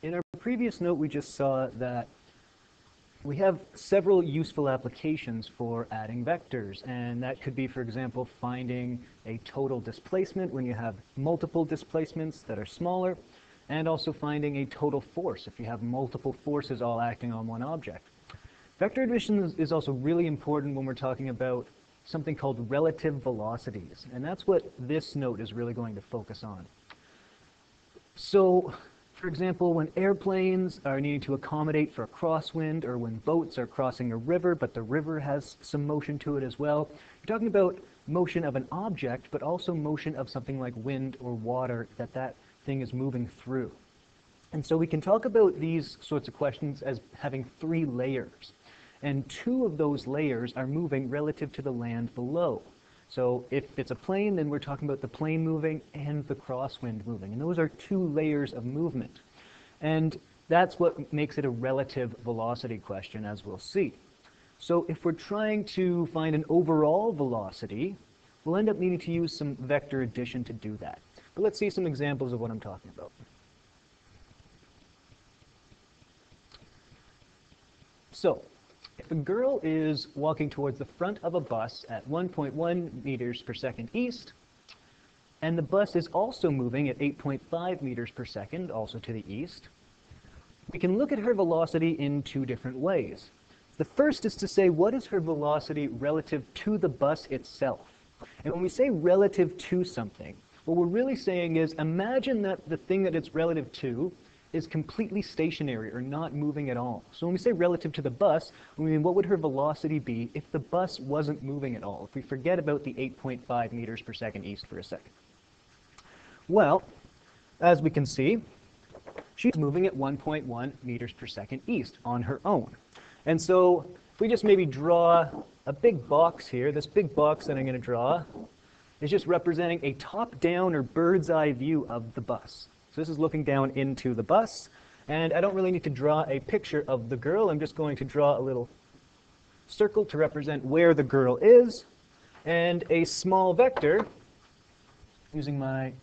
In our previous note, we just saw that we have several useful applications for adding vectors, and that could be, for example, finding a total displacement when you have multiple displacements that are smaller, and also finding a total force if you have multiple forces all acting on one object. Vector addition is also really important when we're talking about something called relative velocities, and that's what this note is really going to focus on. So, for example, when airplanes are needing to accommodate for a crosswind, or when boats are crossing a river, but the river has some motion to it as well, you're talking about motion of an object, but also motion of something like wind or water that thing is moving through. And so we can talk about these sorts of questions as having three layers. And two of those layers are moving relative to the land below. So if it's a plane, then we're talking about the plane moving and the crosswind moving. And those are two layers of movement. And that's what makes it a relative velocity question, as we'll see. So if we're trying to find an overall velocity, we'll end up needing to use some vector addition to do that. But let's see some examples of what I'm talking about. So if a girl is walking towards the front of a bus at 1.1 meters per second east, and the bus is also moving at 8.5 meters per second, also to the east, we can look at her velocity in two different ways. The first is to say, what is her velocity relative to the bus itself? And when we say relative to something, what we're really saying is, imagine that the thing that it's relative to is completely stationary or not moving at all. So when we say relative to the bus, we mean what would her velocity be if the bus wasn't moving at all, if we forget about the 8.5 meters per second east for a second? Well, as we can see, she's moving at 1.1 meters per second east on her own. And so if we just maybe draw a big box here, this big box that I'm going to draw is just representing a top-down or bird's eye view of the bus. So this is looking down into the bus, and I don't really need to draw a picture of the girl. I'm just going to draw a little circle to represent where the girl is, and a small vector, using my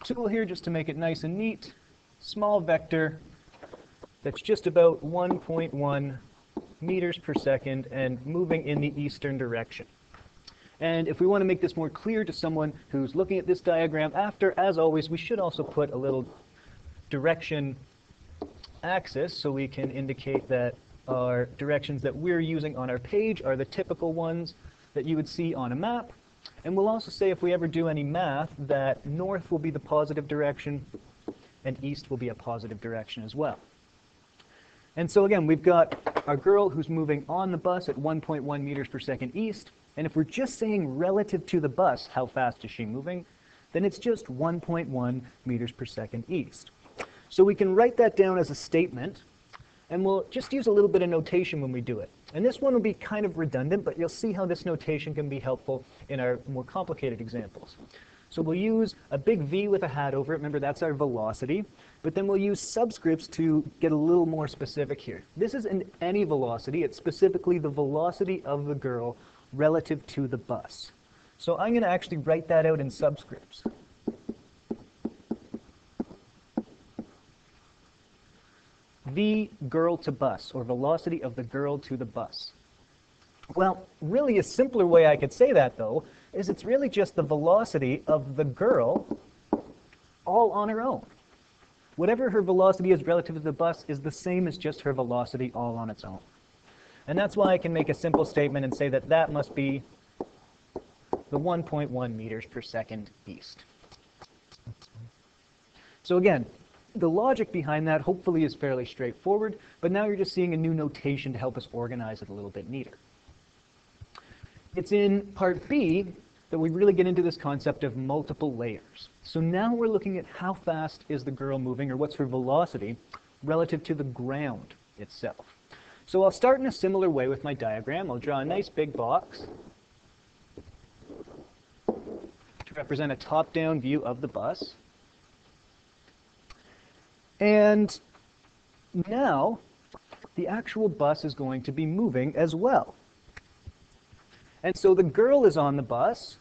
tool here just to make it nice and neat, small vector that's just about 1.1 meters per second and moving in the eastern direction. And if we want to make this more clear to someone who's looking at this diagram after, as always, we should also put a little direction axis so we can indicate that our directions that we're using on our page are the typical ones that you would see on a map. And we'll also say, if we ever do any math, that north will be the positive direction and east will be a positive direction as well. And so again, we've got our girl who's moving on the bus at 1.1 meters per second east. And if we're just saying relative to the bus, how fast is she moving, then it's just 1.1 meters per second east. So we can write that down as a statement, and we'll just use a little bit of notation when we do it. And this one will be kind of redundant, but you'll see how this notation can be helpful in our more complicated examples. So we'll use a big V with a hat over it. Remember, that's our velocity. But then we'll use subscripts to get a little more specific here. This isn't any velocity. It's specifically the velocity of the girl relative to the bus. So I'm going to actually write that out in subscripts. V girl to bus, or velocity of the girl to the bus. Well, really a simpler way I could say that, though, is it's really just the velocity of the girl all on her own. Whatever her velocity is relative to the bus is the same as just her velocity all on its own. And that's why I can make a simple statement and say that that must be the 1.1 meters per second east. So again, the logic behind that hopefully is fairly straightforward, but now you're just seeing a new notation to help us organize it a little bit neater. It's in part B that we really get into this concept of multiple layers. So now we're looking at how fast is the girl moving, or what's her velocity, relative to the ground itself. So I'll start in a similar way with my diagram. I'll draw a nice big box to represent a top-down view of the bus. And now the actual bus is going to be moving as well. And so the girl is on the bus,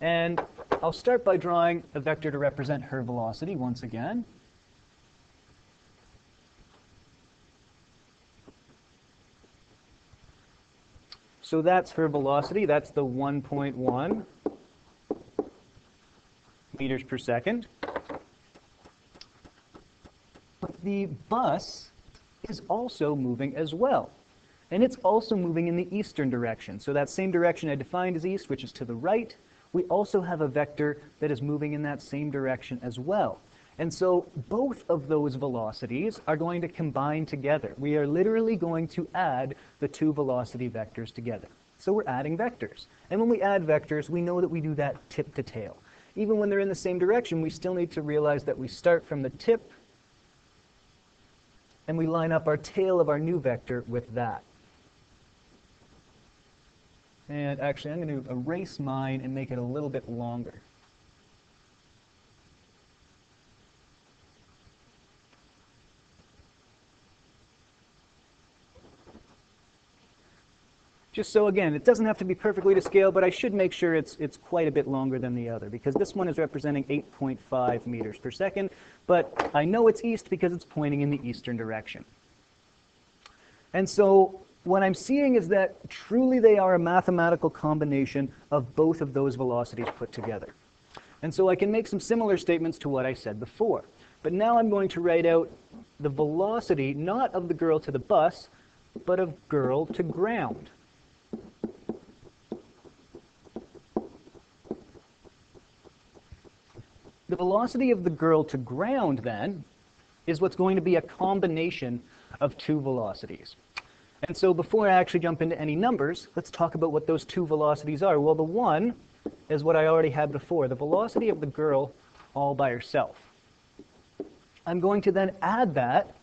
and I'll start by drawing a vector to represent her velocity once again. So that's her velocity. That's the 1.1 meters per second. But the bus is also moving as well. And it's also moving in the eastern direction. So that same direction I defined as east, which is to the right, we also have a vector that is moving in that same direction as well. And so both of those velocities are going to combine together. We are literally going to add the two velocity vectors together. So we're adding vectors. And when we add vectors, we know that we do that tip to tail. Even when they're in the same direction, we still need to realize that we start from the tip and we line up our tail of our new vector with that. And actually, I'm going to erase mine and make it a little bit longer. Just so, again, it doesn't have to be perfectly to scale, but I should make sure it's quite a bit longer than the other, because this one is representing 8.5 meters per second, but I know it's east because it's pointing in the eastern direction. And so what I'm seeing is that truly they are a mathematical combination of both of those velocities put together. And so I can make some similar statements to what I said before. But now I'm going to write out the velocity, not of the girl to the bus, but of girl to ground. The velocity of the girl to ground, then, is what's going to be a combination of two velocities. And so before I actually jump into any numbers, let's talk about what those two velocities are. Well, the one is what I already had before, the velocity of the girl all by herself. I'm going to then add that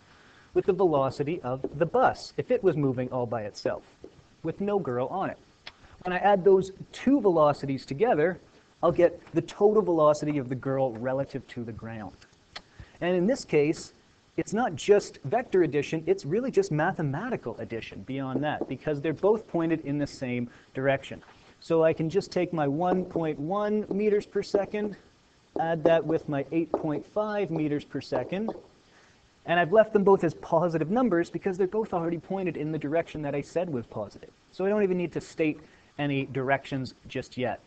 with the velocity of the bus, if it was moving all by itself, with no girl on it. When I add those two velocities together, I'll get the total velocity of the girl relative to the ground. And in this case, it's not just vector addition, it's really just mathematical addition beyond that, because they're both pointed in the same direction. So I can just take my 1.1 meters per second, add that with my 8.5 meters per second, and I've left them both as positive numbers because they're both already pointed in the direction that I said was positive. So I don't even need to state any directions just yet.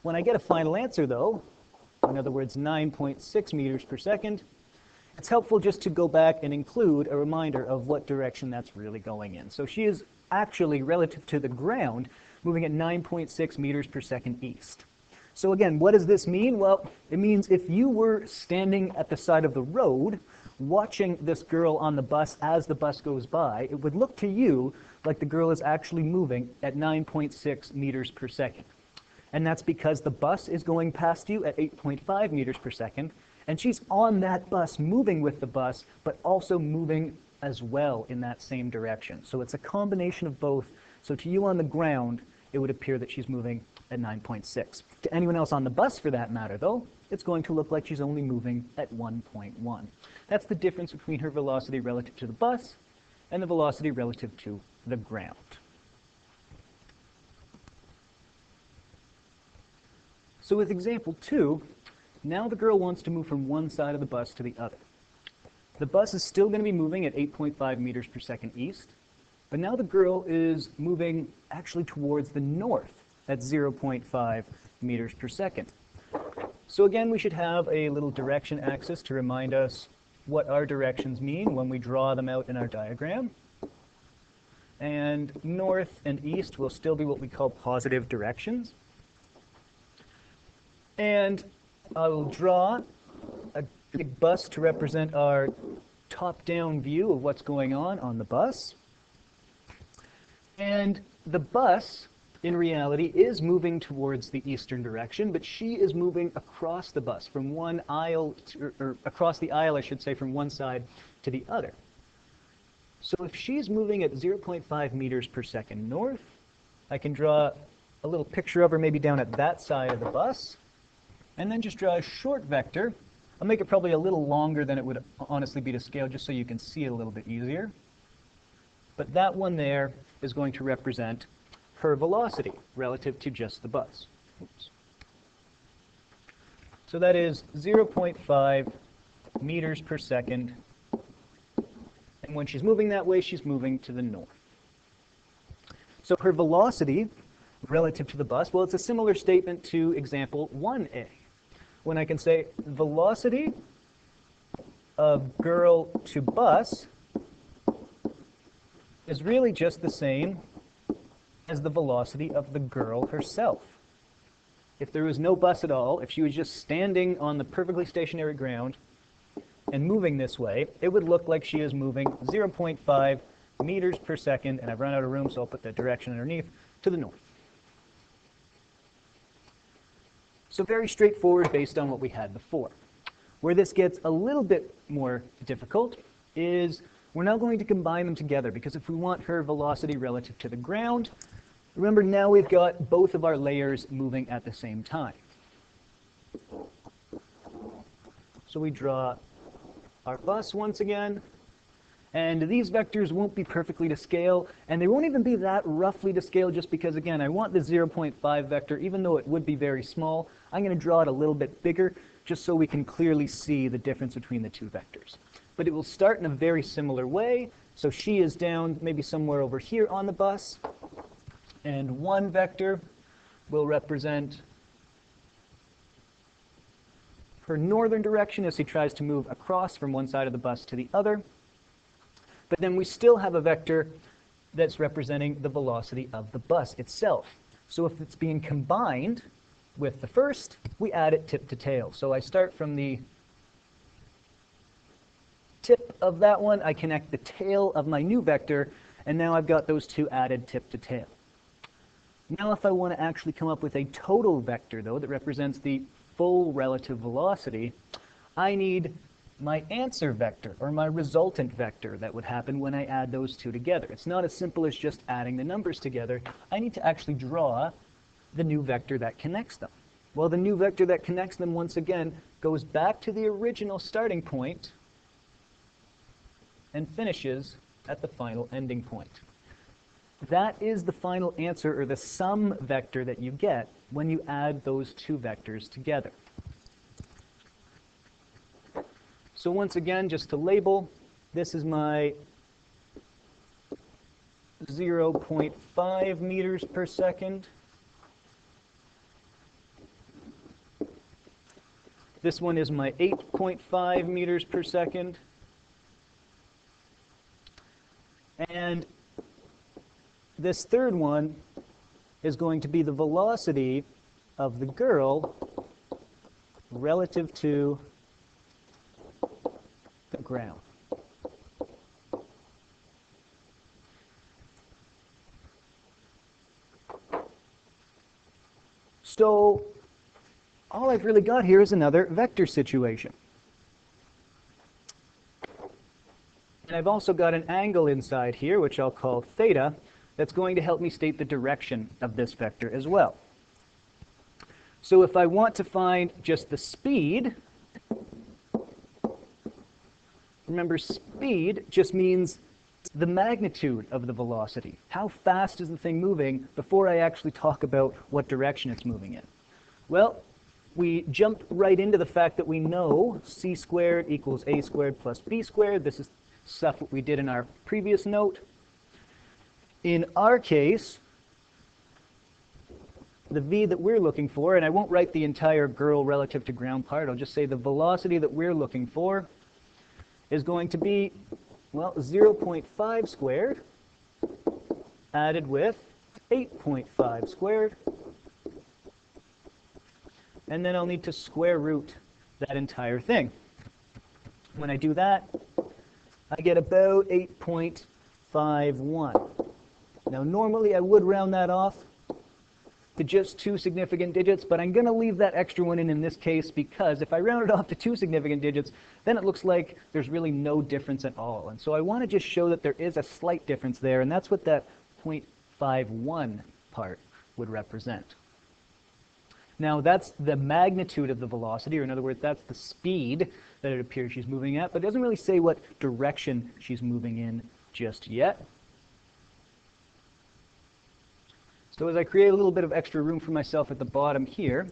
When I get a final answer, though, in other words, 9.6 meters per second, it's helpful just to go back and include a reminder of what direction that's really going in. So she is actually, relative to the ground, moving at 9.6 meters per second east. So again, what does this mean? Well, it means if you were standing at the side of the road, watching this girl on the bus as the bus goes by, it would look to you like the girl is actually moving at 9.6 meters per second. And that's because the bus is going past you at 8.5 meters per second, and she's on that bus, moving with the bus, but also moving as well in that same direction. So it's a combination of both. So to you on the ground, it would appear that she's moving at 9.6. To anyone else on the bus, for that matter, though, it's going to look like she's only moving at 1.1. That's the difference between her velocity relative to the bus and the velocity relative to the ground. So with example 2, now the girl wants to move from one side of the bus to the other. The bus is still going to be moving at 8.5 meters per second east, but now the girl is moving actually towards the north at 0.5 meters per second. So again, we should have a little direction axis to remind us what our directions mean when we draw them out in our diagram. And north and east will still be what we call positive directions. And I will draw a big bus to represent our top-down view of what's going on the bus. And the bus, in reality, is moving towards the eastern direction, but she is moving across the bus from one aisle, or across the aisle, I should say, from one side to the other. So if she's moving at 0.5 meters per second north, I can draw a little picture of her maybe down at that side of the bus, and then just draw a short vector. I'll make it probably a little longer than it would honestly be to scale, just so you can see it a little bit easier. But that one there is going to represent her velocity relative to just the bus. Oops. So that is 0.5 meters per second. And when she's moving that way, she's moving to the north. So her velocity relative to the bus, well, it's a similar statement to example 1a, when I can say velocity of girl to bus is really just the same as the velocity of the girl herself. If there was no bus at all, if she was just standing on the perfectly stationary ground and moving this way, it would look like she is moving 0.5 meters per second, and I've run out of room, so I'll put the direction underneath, to the north. So very straightforward based on what we had before. Where this gets a little bit more difficult is we're now going to combine them together, because if we want her velocity relative to the ground, remember now we've got both of our layers moving at the same time. So we draw our bus once again, and these vectors won't be perfectly to scale, and they won't even be that roughly to scale, just because, again, I want the 0.5 vector, even though it would be very small, I'm going to draw it a little bit bigger, just so we can clearly see the difference between the two vectors. But it will start in a very similar way. So she is down maybe somewhere over here on the bus, and one vector will represent her northern direction as she tries to move across from one side of the bus to the other. But then we still have a vector that's representing the velocity of the bus itself. So if it's being combined with the first, we add it tip to tail. So I start from the tip of that one, I connect the tail of my new vector, and now I've got those two added tip to tail. Now if I want to actually come up with a total vector, though, that represents the full relative velocity, I need my answer vector, or my resultant vector, that would happen when I add those two together. It's not as simple as just adding the numbers together. I need to actually draw the new vector that connects them. Well, the new vector that connects them, once again, goes back to the original starting point and finishes at the final ending point. That is the final answer, or the sum vector that you get when you add those two vectors together. So once again, just to label, this is my 0.5 meters per second. This one is my 8.5 meters per second. And this third one is going to be the velocity of the girl relative to the ground. So all I've really got here is another vector situation. And I've also got an angle inside here, which I'll call theta, that's going to help me state the direction of this vector as well. So if I want to find just the speed, remember, speed just means the magnitude of the velocity. How fast is the thing moving before I actually talk about what direction it's moving in? Well, we jump right into the fact that we know c squared equals a squared plus b squared. This is stuff that we did in our previous note. In our case, the v that we're looking for, and I won't write the entire girl relative to ground part, I'll just say the velocity that we're looking for is going to be, well, 0.5 squared added with 8.5 squared. And then I'll need to square root that entire thing. When I do that, I get about 8.51. Now normally I would round that off to just 2 significant digits, but I'm going to leave that extra one in this case, because if I round it off to 2 significant digits, then it looks like there's really no difference at all. And so I want to just show that there is a slight difference there, and that's what that 0.51 part would represent. Now that's the magnitude of the velocity, or in other words, that's the speed that it appears she's moving at, but it doesn't really say what direction she's moving in just yet. So as I create a little bit of extra room for myself at the bottom here,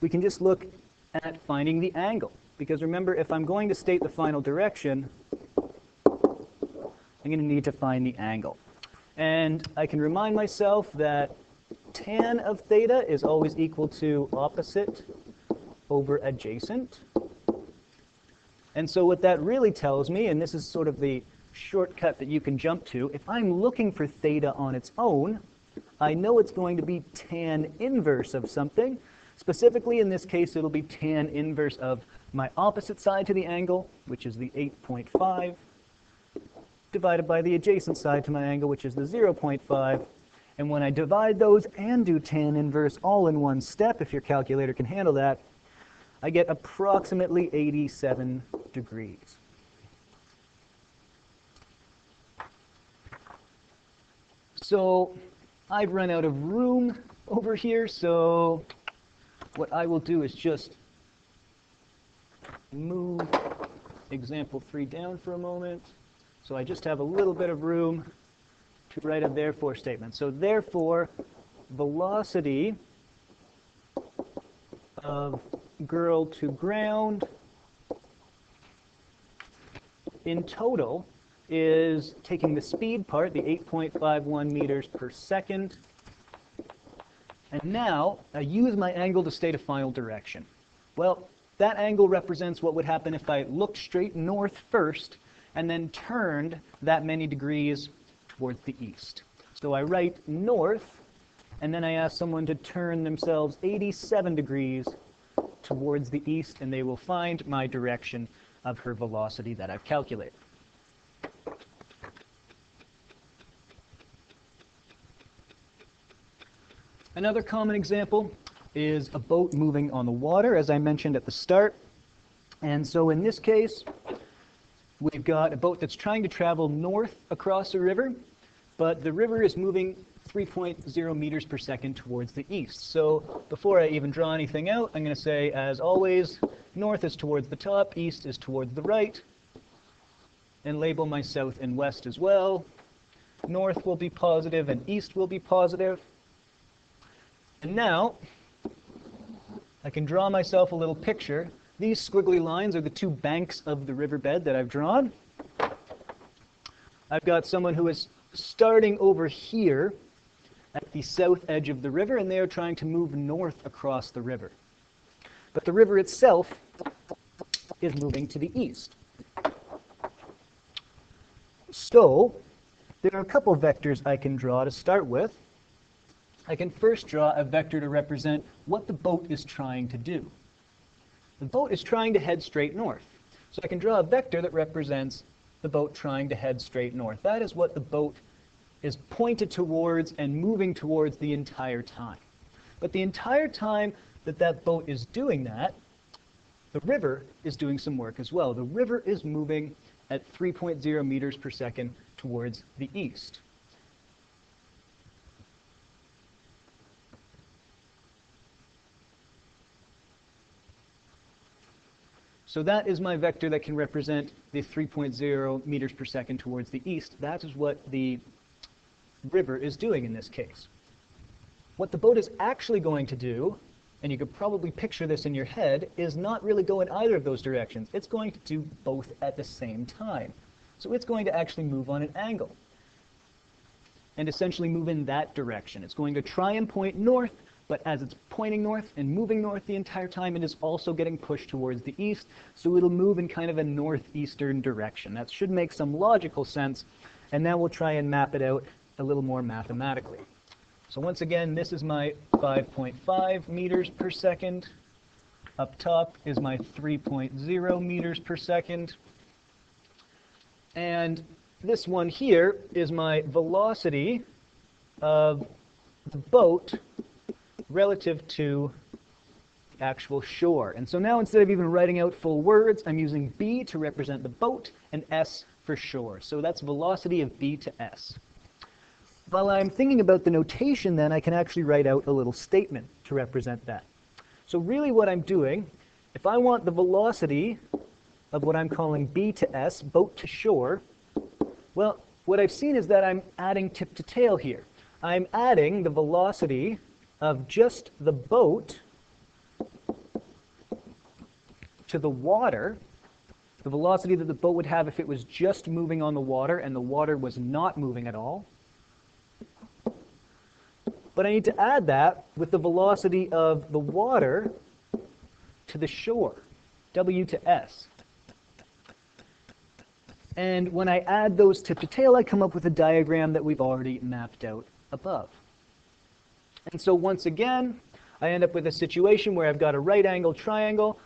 we can just look at finding the angle. Because remember, if I'm going to state the final direction, I'm going to need to find the angle. And I can remind myself that tan of theta is always equal to opposite over adjacent. And so what that really tells me, and this is sort of the shortcut that you can jump to, if I'm looking for theta on its own, I know it's going to be tan inverse of something. Specifically, in this case, it'll be tan inverse of my opposite side to the angle, which is the 8.5, divided by the adjacent side to my angle, which is the 0.5. And when I divide those and do tan inverse all in one step, if your calculator can handle that, I get approximately 87 degrees. So I've run out of room over here, so what I will do is just move example 3 down for a moment. So I just have a little bit of room to write a therefore statement. So therefore, velocity of girl to ground in total is taking the speed part, the 8.51 meters per second, and now I use my angle to state a final direction. Well, that angle represents what would happen if I looked straight north first and then turned that many degrees towards the east. So I write north, and then I ask someone to turn themselves 87 degrees towards the east, and they will find my direction of her velocity that I've calculated. Another common example is a boat moving on the water, as I mentioned at the start. And so in this case, we've got a boat that's trying to travel north across a river, but the river is moving 3.0 meters per second towards the east. So before I even draw anything out, I'm going to say, as always, north is towards the top, east is towards the right, and label my south and west as well. North will be positive and east will be positive. And now I can draw myself a little picture. These squiggly lines are the two banks of the riverbed that I've drawn. I've got someone who is starting over here at the south edge of the river, and they are trying to move north across the river. But the river itself is moving to the east. So there are a couple vectors I can draw to start with. I can first draw a vector to represent what the boat is trying to do. The boat is trying to head straight north. So I can draw a vector that represents the boat trying to head straight north. That is what the boat is pointed towards and moving towards the entire time. But the entire time that that boat is doing that, the river is doing some work as well. The river is moving at 3.0 meters per second towards the east. So that is my vector that can represent the 3.0 meters per second towards the east. That is what the river is doing in this case. What the boat is actually going to do, and you could probably picture this in your head, is not really go in either of those directions. It's going to do both at the same time. So it's going to actually move on an angle and essentially move in that direction. It's going to try and point north, but as it's pointing north and moving north the entire time, it is also getting pushed towards the east, so it'll move in kind of a northeastern direction. That should make some logical sense, and now we'll try and map it out a little more mathematically. So once again, this is my 5.5 meters per second. Up top is my 3.0 meters per second. And this one here is my velocity of the boat relative to actual shore. And so now instead of even writing out full words, I'm using B to represent the boat and S for shore. So that's velocity of B to S. While I'm thinking about the notation then, I can actually write out a little statement to represent that. So really what I'm doing, if I want the velocity of what I'm calling B to S, boat to shore, well, what I've seen is that I'm adding tip to tail here. I'm adding the velocity of just the boat to the water, the velocity that the boat would have if it was just moving on the water and the water was not moving at all, But I need to add that with the velocity of the water to the shore, W to S. And when I add those tip to tail, I come up with a diagram that we've already mapped out above. And so once again, I end up with a situation where I've got a right angle triangle.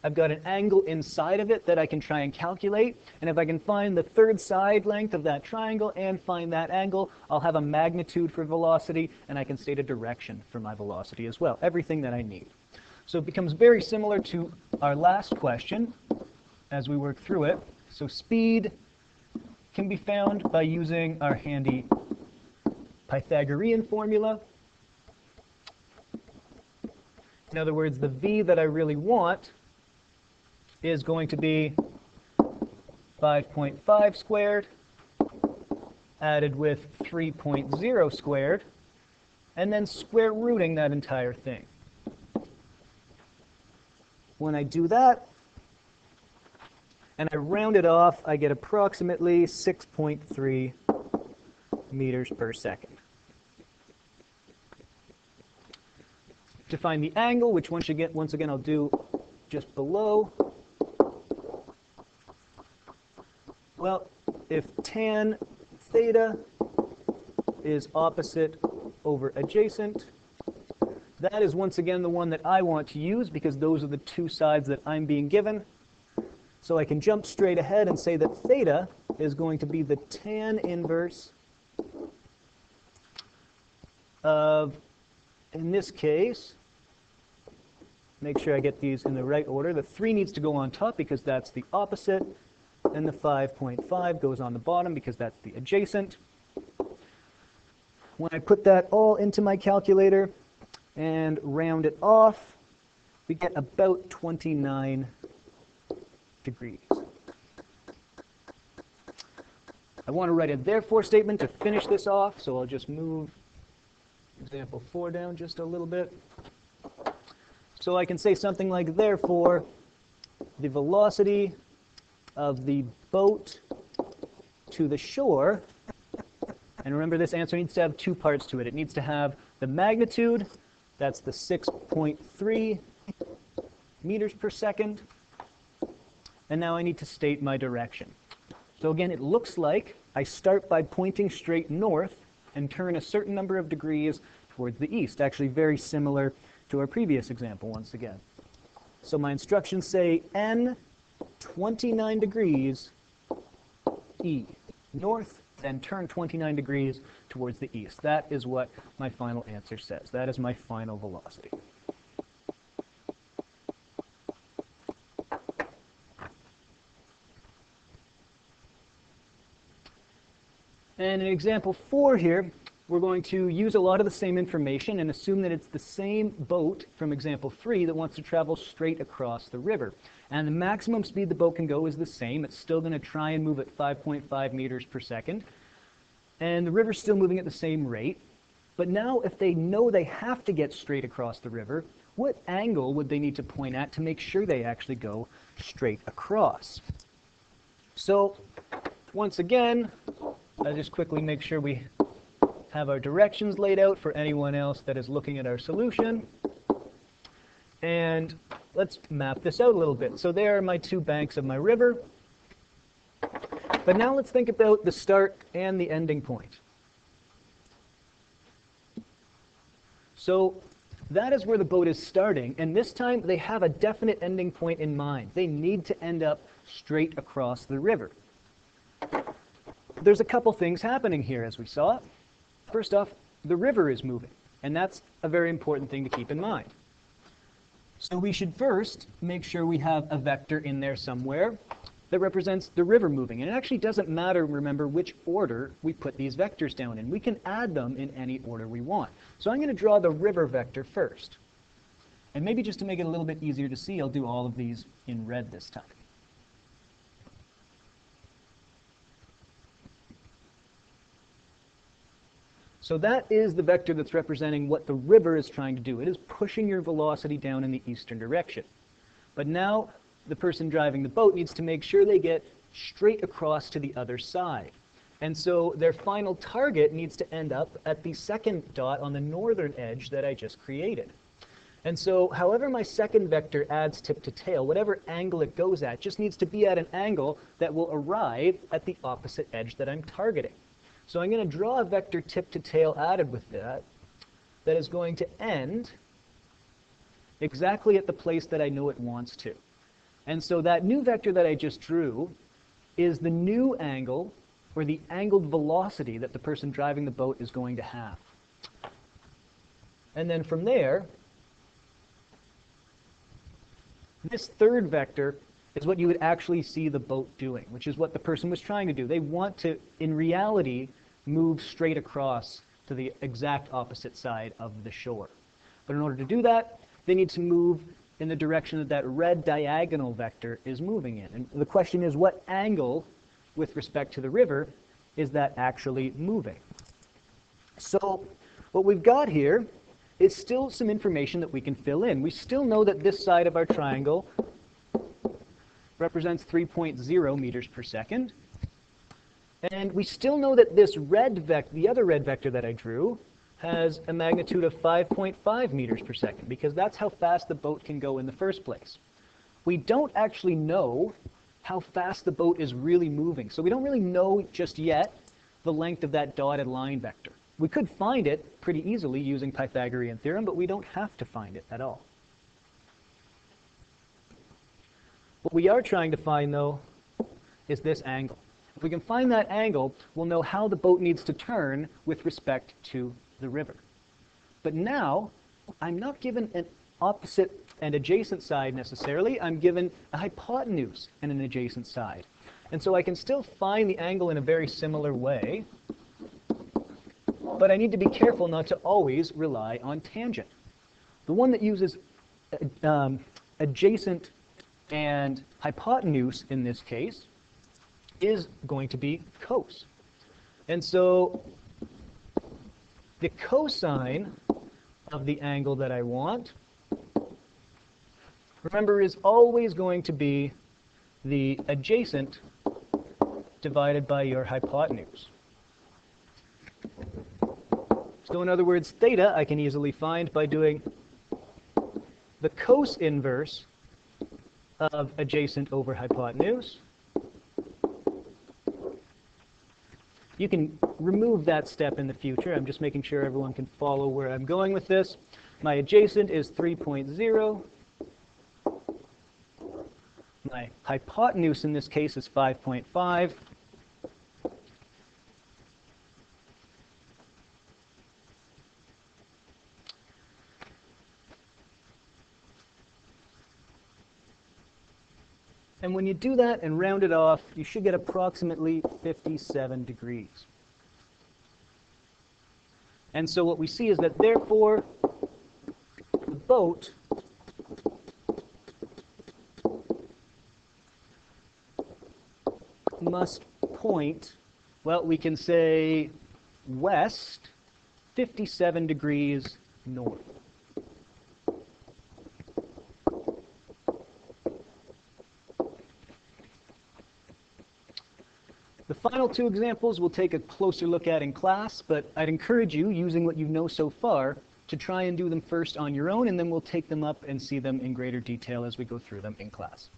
I've got an angle inside of it that I can try and calculate. And if I can find the third side length of that triangle and find that angle, I'll have a magnitude for velocity, and I can state a direction for my velocity as well. Everything that I need. So it becomes very similar to our last question as we work through it. So speed can be found by using our handy Pythagorean formula. In other words, the v that I really want is going to be 5.5 squared added with 3.0 squared, and then square rooting that entire thing. When I do that, and I round it off, I get approximately 6.3 meters per second. To find the angle, which once again I'll do just below, well, if tan theta is opposite over adjacent, that is once again the one that I want to use because those are the two sides that I'm being given. So I can jump straight ahead and say that theta is going to be the tan inverse of, in this case, make sure I get these in the right order. The 3 needs to go on top because that's the opposite, and the 5.5 goes on the bottom because that's the adjacent. When I put that all into my calculator and round it off, we get about 29 degrees. I want to write a therefore statement to finish this off, so I'll just move example 4 down just a little bit. So I can say something like, therefore, the velocity of the boat to the shore, and remember this answer needs to have 2 parts to it. It needs to have the magnitude, that's the 6.3 meters per second, and now I need to state my direction. So again, it looks like I start by pointing straight north and turn a certain number of degrees towards the east, actually very similar to our previous example once again. So my instructions say N 29 degrees E, north, then turn 29 degrees towards the east. That is what my final answer says. That is my final velocity. And in example 4 here, we're going to use a lot of the same information and assume that it's the same boat from example 3 that wants to travel straight across the river. And the maximum speed the boat can go is the same. It's still going to try and move at 5.5 meters per second. And the river's still moving at the same rate. But now if they know they have to get straight across the river, what angle would they need to point at to make sure they actually go straight across? So once again, I'll just quickly make sure we have our directions laid out for anyone else that is looking at our solution. And let's map this out a little bit. So there are my 2 banks of my river. But now let's think about the start and the ending point. So that is where the boat is starting, and this time they have a definite ending point in mind. They need to end up straight across the river. There's a couple things happening here as we saw. First off, the river is moving, and that's a very important thing to keep in mind. So we should first make sure we have a vector in there somewhere that represents the river moving. And it actually doesn't matter, remember, which order we put these vectors down in. We can add them in any order we want. So I'm going to draw the river vector first. And maybe just to make it a little bit easier to see, I'll do all of these in red this time. So that is the vector that's representing what the river is trying to do. It is pushing your velocity down in the eastern direction. But now the person driving the boat needs to make sure they get straight across to the other side. And so their final target needs to end up at the second dot on the northern edge that I just created. And so however my second vector adds tip to tail, whatever angle it goes at, just needs to be at an angle that will arrive at the opposite edge that I'm targeting. So I'm going to draw a vector tip to tail added with that is going to end exactly at the place that I know it wants to. And so that new vector that I just drew is the new angle, or the angled velocity that the person driving the boat is going to have. And then from there, this third vector is what you would actually see the boat doing, which is what the person was trying to do. They want to, in reality, move straight across to the exact opposite side of the shore. But in order to do that, they need to move in the direction that that red diagonal vector is moving in. And the question is, what angle with respect to the river is that actually moving? So what we've got here is still some information that we can fill in. We still know that this side of our triangle represents 3.0 meters per second. And we still know that this red vector, the other red vector that I drew, has a magnitude of 5.5 meters per second, because that's how fast the boat can go in the first place. We don't actually know how fast the boat is really moving. So we don't really know just yet the length of that dotted line vector. We could find it pretty easily using Pythagorean theorem, but we don't have to find it at all. What we are trying to find, though, is this angle. If we can find that angle, we'll know how the boat needs to turn with respect to the river. But now, I'm not given an opposite and adjacent side necessarily. I'm given a hypotenuse and an adjacent side. And so I can still find the angle in a very similar way, but I need to be careful not to always rely on tangent. The one that uses adjacent and hypotenuse in this case is going to be cos. And so the cosine of the angle that I want, remember, is always going to be the adjacent divided by your hypotenuse. So in other words, theta I can easily find by doing the cos inverse of adjacent over hypotenuse. You can remove that step in the future. I'm just making sure everyone can follow where I'm going with this. My adjacent is 3.0. My hypotenuse in this case is 5.5. And when you do that and round it off, you should get approximately 57 degrees. And so what we see is that, therefore, the boat must point, well, we can say west 57 degrees north. The final two examples we'll take a closer look at in class, but I'd encourage you, using what you know so far, to try and do them first on your own, and then we'll take them up and see them in greater detail as we go through them in class.